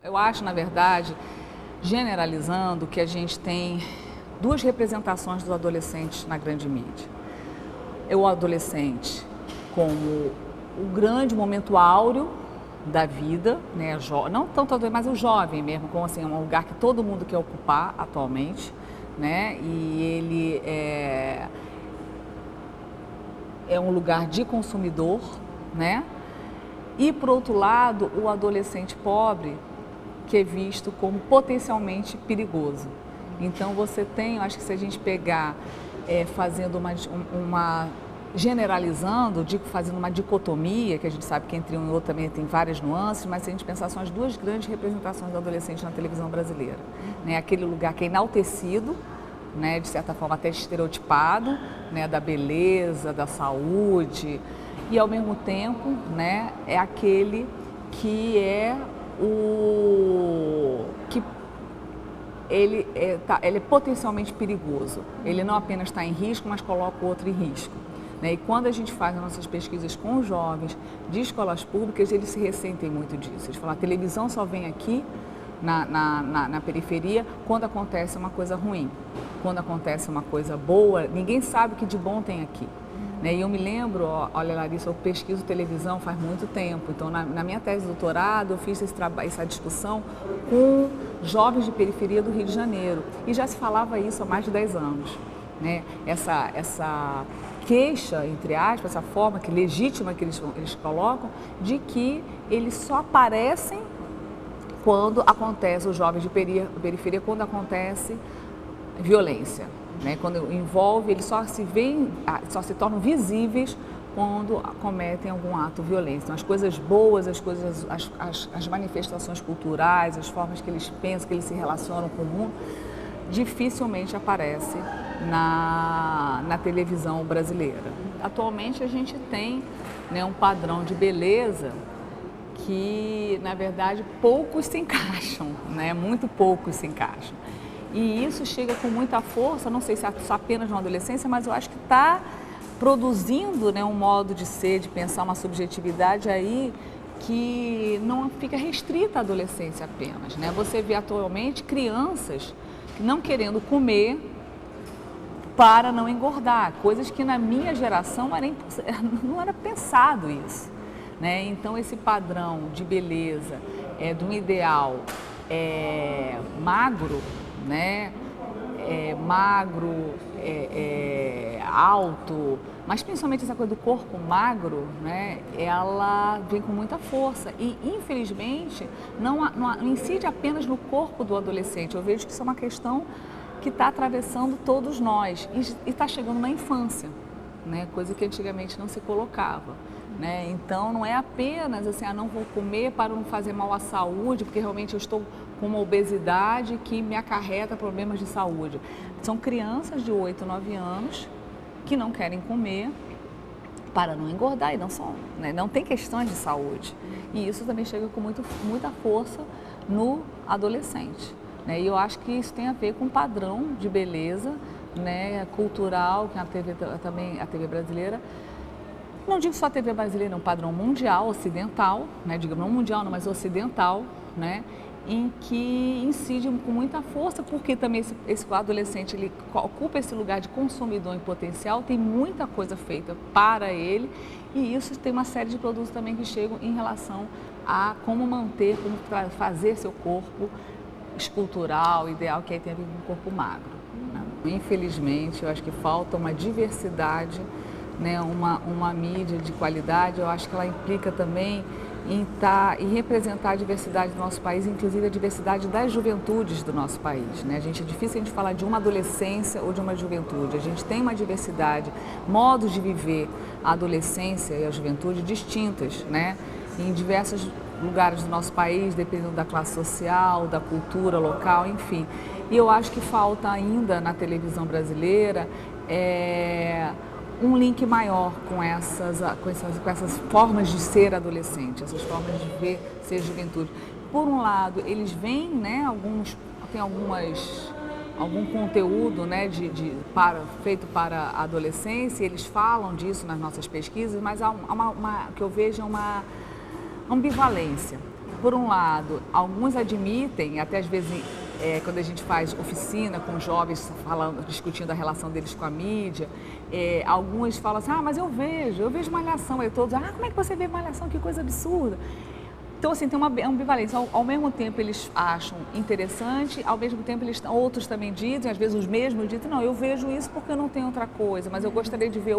Eu acho, na verdade, generalizando, que a gente tem duas representações dos adolescentes na grande mídia. É o adolescente como o grande momento áureo da vida, né? Não tanto adolescente, mas o jovem mesmo, como assim, um lugar que todo mundo quer ocupar atualmente, né? E ele é um lugar de consumidor, né? E, por outro lado, o adolescente pobre, que é visto como potencialmente perigoso. Então, você tem, eu acho que se a gente pegar, fazendo uma generalizando, fazendo uma dicotomia, que a gente sabe que entre um e outro também tem várias nuances, mas se a gente pensar, são as duas grandes representações do adolescente na televisão brasileira. Né? Aquele lugar que é enaltecido, né? De certa forma até estereotipado, né? Da beleza, da saúde, e ao mesmo tempo, né? É aquele que ele é potencialmente perigoso. Ele não apenas está em risco, mas coloca o outro em risco. Né? E quando a gente faz as nossas pesquisas com os jovens de escolas públicas, eles se ressentem muito disso. Eles falam, a televisão só vem aqui na periferia quando acontece uma coisa ruim. Quando acontece uma coisa boa, ninguém sabe o que de bom tem aqui. E eu me lembro, olha Larissa, eu pesquiso televisão faz muito tempo, então na minha tese de doutorado eu fiz essa discussão com jovens de periferia do Rio de Janeiro e já se falava isso há mais de 10 anos. Né? Essa queixa, entre aspas, essa forma que legítima que eles colocam, de que eles só aparecem quando acontece, os jovens de periferia, quando acontece violência. Né? Quando envolve, eles só se tornam visíveis quando cometem algum ato violento. Então, as coisas boas, as manifestações culturais, as formas que eles pensam, que eles se relacionam com o mundo, dificilmente aparecem na televisão brasileira. Atualmente a gente tem, né, um padrão de beleza que, na verdade, poucos se encaixam, né? Muito poucos se encaixam. E isso chega com muita força, não sei se é só apenas na adolescência, mas eu acho que está produzindo, né, um modo de ser, de pensar, uma subjetividade aí que não fica restrita à adolescência apenas. Né? Você vê atualmente crianças não querendo comer para não engordar, coisas que na minha geração não era pensado isso. Né? Então, esse padrão de beleza, de um ideal magro, né? Alto, mas principalmente essa coisa do corpo magro, né? Ela vem com muita força e, infelizmente, não incide apenas no corpo do adolescente. Eu vejo que isso é uma questão que está atravessando todos nós e está chegando na infância, né? Coisa que antigamente não se colocava. Né? Então, não é apenas assim, não vou comer para não fazer mal à saúde, porque realmente eu estou com uma obesidade que me acarreta problemas de saúde. São crianças de 8, 9 anos que não querem comer para não engordar e não são, né? Não tem questões de saúde. E isso também chega com muita força no adolescente. Né? E eu acho que isso tem a ver com o padrão de beleza, né, cultural, que a TV brasileira, não digo só a TV brasileira, é um padrão mundial, ocidental, né? Digamos, não mundial, não, mas ocidental, né? Em que incide com muita força, porque também esse adolescente ele ocupa esse lugar de consumidor em potencial, tem muita coisa feita para ele, e isso tem uma série de produtos também que chegam em relação a como manter, como fazer seu corpo escultural, ideal, que aí tem a ver com o corpo magro. Né? Infelizmente, eu acho que falta uma diversidade, né, uma mídia de qualidade. Eu acho que ela implica também em representar a diversidade do nosso país, inclusive a diversidade das juventudes do nosso país. Né? É difícil a gente falar de uma adolescência ou de uma juventude. A gente tem uma diversidade, modos de viver a adolescência e a juventude distintas, né? Em diversos lugares do nosso país, dependendo da classe social, da cultura local, enfim. E eu acho que falta ainda na televisão brasileira um link maior com essas formas de ser adolescente, essas formas de ver ser juventude. Por um lado, eles veem, né, tem algum conteúdo, né, feito para a adolescência, eles falam disso nas nossas pesquisas, mas que eu vejo uma ambivalência. por um lado, alguns admitem, até às vezes quando a gente faz oficina com jovens falando, discutindo a relação deles com a mídia, alguns falam assim, mas eu vejo Malhação, aí todos, como é que você vê Malhação, que coisa absurda. Então, assim, tem uma ambivalência. Ao mesmo tempo, eles acham interessante, ao mesmo tempo, outros também dizem, às vezes os mesmos dizem, não, eu vejo isso porque eu não tenho outra coisa, mas eu gostaria de ver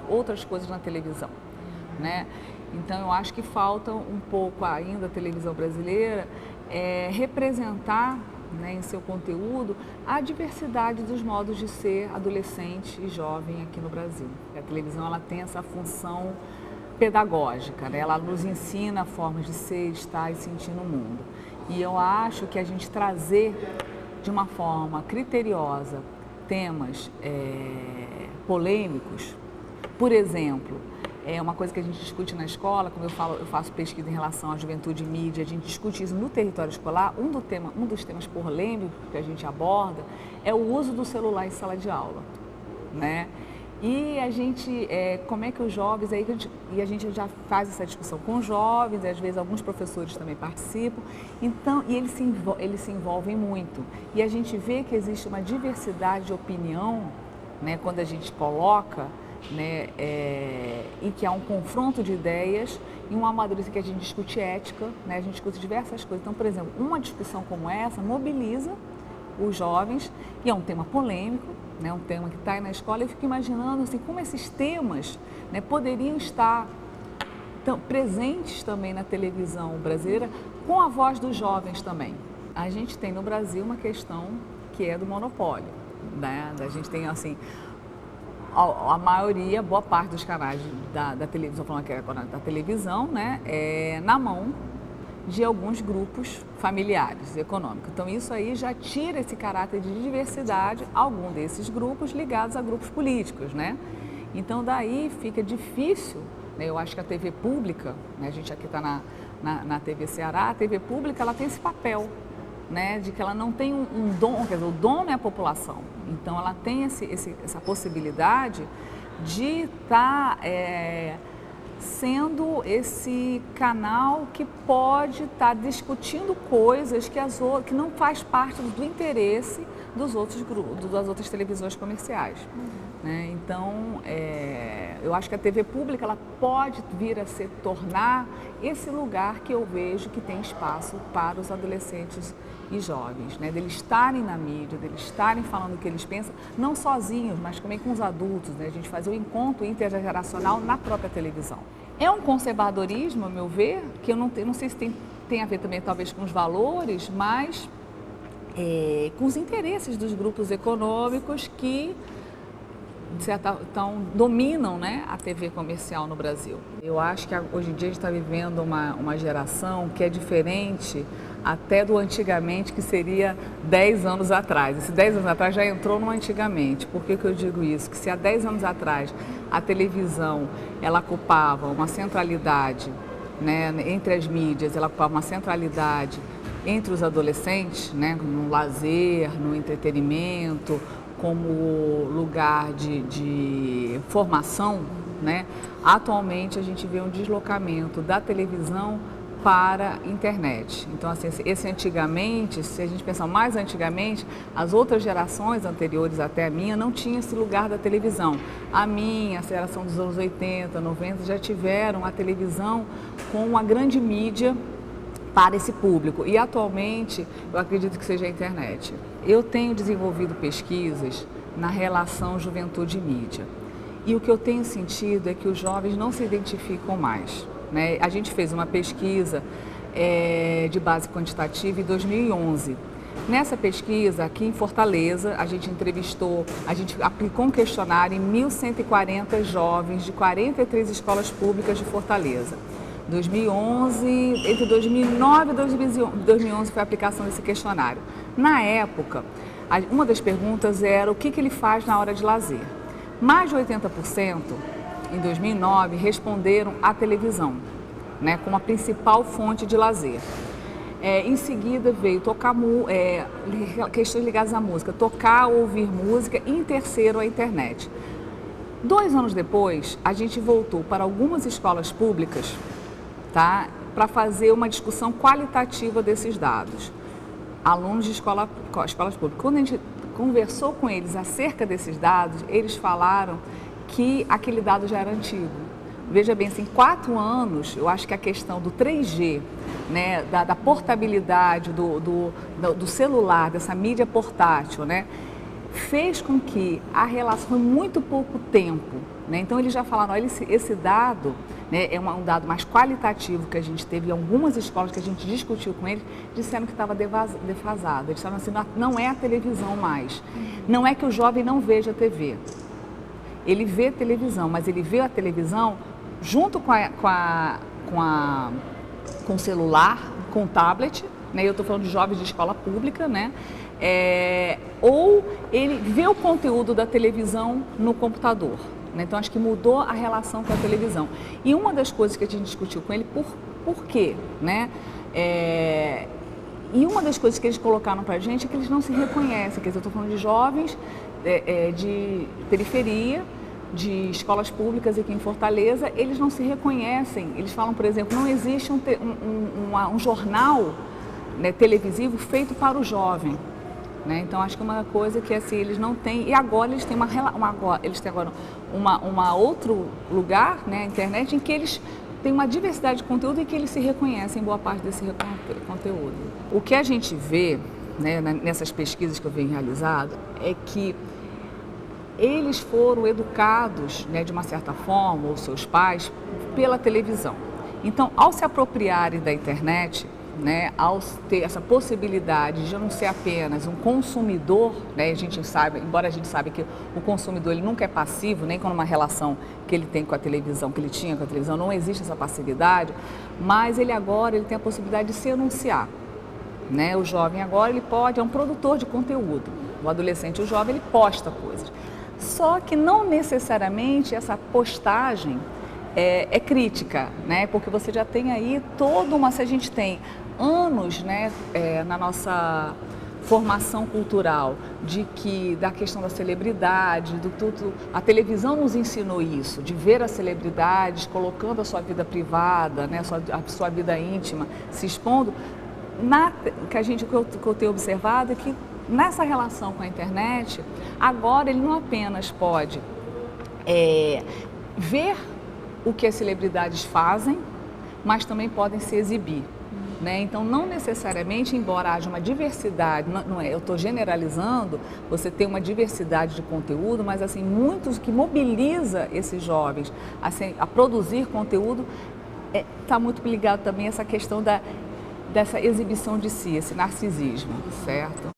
outras coisas na televisão, né? Então, eu acho que falta um pouco ainda a televisão brasileira representar, né, em seu conteúdo, a diversidade dos modos de ser adolescente e jovem aqui no Brasil. A televisão, ela tem essa função pedagógica, né? Ela nos ensina formas de ser, estar e sentir no mundo. E eu acho que a gente trazer de uma forma criteriosa temas polêmicos, por exemplo, uma coisa que a gente discute na escola, como eu faço pesquisa em relação à juventude e mídia, a gente discute isso no território escolar, um dos temas polêmicos que a gente aborda é o uso do celular em sala de aula, né? E a gente, como é que os jovens, e a gente já faz essa discussão com os jovens, e às vezes alguns professores também participam, então, e eles se envolvem muito. E a gente vê que existe uma diversidade de opinião, né, quando a gente coloca, né, e que há um confronto de ideias e um amadurecimento que a gente discute ética, né, a gente discute diversas coisas. Então, por exemplo, uma discussão como essa mobiliza os jovens, e é um tema polêmico, né, um tema que está aí na escola. Eu fico imaginando assim, como esses temas, né, poderiam estar presentes também na televisão brasileira, com a voz dos jovens também. A gente tem no Brasil uma questão que é do monopólio, né? A gente tem assim, a maioria, boa parte dos canais da televisão, falando que agora da televisão, né, na mão de alguns grupos familiares econômicos. Então, isso aí já tira esse caráter de diversidade, algum desses grupos ligados a grupos políticos, né? Então, daí fica difícil, né? Eu acho que a TV pública, né, a gente aqui está na TV Ceará, a TV pública, ela tem esse papel, né, de que ela não tem um dom, quer dizer, o dono é a população. Então, ela tem essa possibilidade de estar sendo esse canal que pode estar discutindo coisas que não faz parte do interesse dos outros grupos, das outras televisões comerciais. Né? Então, eu acho que a TV pública ela pode vir a se tornar esse lugar que eu vejo que tem espaço para os adolescentes e jovens, né? Deles estarem na mídia, deles estarem falando o que eles pensam, não sozinhos, mas também com os adultos, né? A gente fazer o encontro intergeracional na própria televisão. É um conservadorismo, a meu ver, que eu não sei se tem a ver também talvez com os valores, mas com os interesses dos grupos econômicos que dominam, né, a TV comercial no Brasil. Eu acho que hoje em dia a gente está vivendo uma geração que é diferente até do antigamente, que seria 10 anos atrás. Esse 10 anos atrás já entrou no antigamente. Por que eu digo isso? Que se há 10 anos atrás a televisão ela ocupava uma centralidade, né, entre as mídias, ela ocupava uma centralidade entre os adolescentes, né, no lazer, no entretenimento, como lugar de formação, né? Atualmente a gente vê um deslocamento da televisão para a internet. Então, assim, esse antigamente, se a gente pensar mais antigamente, as outras gerações anteriores até a minha não tinham esse lugar da televisão. A minha, a geração dos anos 80, 90, já tiveram a televisão com uma grande mídia para esse público. E atualmente, eu acredito que seja a internet. Eu tenho desenvolvido pesquisas na relação juventude e mídia. E o que eu tenho sentido é que os jovens não se identificam mais, né? A gente fez uma pesquisa de base quantitativa em 2011. Nessa pesquisa, aqui em Fortaleza, a gente aplicou um questionário em 1.140 jovens de 43 escolas públicas de Fortaleza. 2011, entre 2009 e 2011 foi a aplicação desse questionário. Na época, uma das perguntas era o que ele faz na hora de lazer. Mais de 80% em 2009 responderam à televisão, né, como a principal fonte de lazer. Em seguida veio questões ligadas à música, tocar ou ouvir música, e em terceiro a internet. 2 anos depois, a gente voltou para algumas escolas públicas, tá? para fazer uma discussão qualitativa desses dados. Alunos de escolas públicas. Quando a gente conversou com eles acerca desses dados, eles falaram que aquele dado já era antigo. Veja bem, assim, 4 anos, eu acho que a questão do 3G, né, da portabilidade do celular, dessa mídia portátil, né, fez com que a relação, foi muito pouco tempo, né? Então eles já falaram, olha, esse dado, né, é um dado mais qualitativo que a gente teve em algumas escolas que a gente discutiu com eles, disseram que estava defasado. Eles disseram assim, não é a televisão mais, não é que o jovem não veja a TV. Ele vê televisão, mas ele vê a televisão junto com o celular, com o tablet, né? Eu estou falando de jovens de escola pública, né? Ou ele vê o conteúdo da televisão no computador, né? Então acho que mudou a relação com a televisão. E uma das coisas que a gente discutiu com ele, por quê, né? E uma das coisas que eles colocaram para a gente é que eles não se reconhecem. Quer dizer, eu estou falando de jovens de periferia, de escolas públicas aqui em Fortaleza, eles não se reconhecem. Eles falam, por exemplo, não existe um jornal, né, televisivo feito para o jovem. Né? Então, acho que é uma coisa que assim, eles não têm. E agora eles têm uma outro lugar, né, a internet, em que eles têm uma diversidade de conteúdo e que eles se reconhecem em boa parte desse conteúdo. O que a gente vê, né, nessas pesquisas que eu venho realizando é que eles foram educados, né, de uma certa forma, ou seus pais, pela televisão. Então, ao se apropriarem da internet, né, ao ter essa possibilidade de não ser apenas um consumidor, né, a gente sabe, embora a gente saiba que o consumidor ele nunca é passivo, nem quando uma relação que ele tem com a televisão, que ele tinha com a televisão, não existe essa passividade, mas ele agora tem a possibilidade de se anunciar. Né? O jovem agora ele é um produtor de conteúdo. O adolescente, o jovem, ele posta coisas. Só que não necessariamente essa postagem é crítica, né? Porque você já tem aí se a gente tem anos, né, na nossa formação cultural da questão da celebridade, a televisão nos ensinou isso, de ver as celebridades colocando a sua vida privada, né, a sua vida íntima, se expondo. O que eu tenho observado é que nessa relação com a internet, agora ele não apenas pode ver o que as celebridades fazem, mas também podem se exibir. Né? Então, não necessariamente, embora haja uma diversidade, eu estou generalizando, você tem uma diversidade de conteúdo, mas assim, muitos que mobiliza esses jovens assim, a produzir conteúdo, está muito ligado também a essa questão dessa exibição de si, esse narcisismo, certo?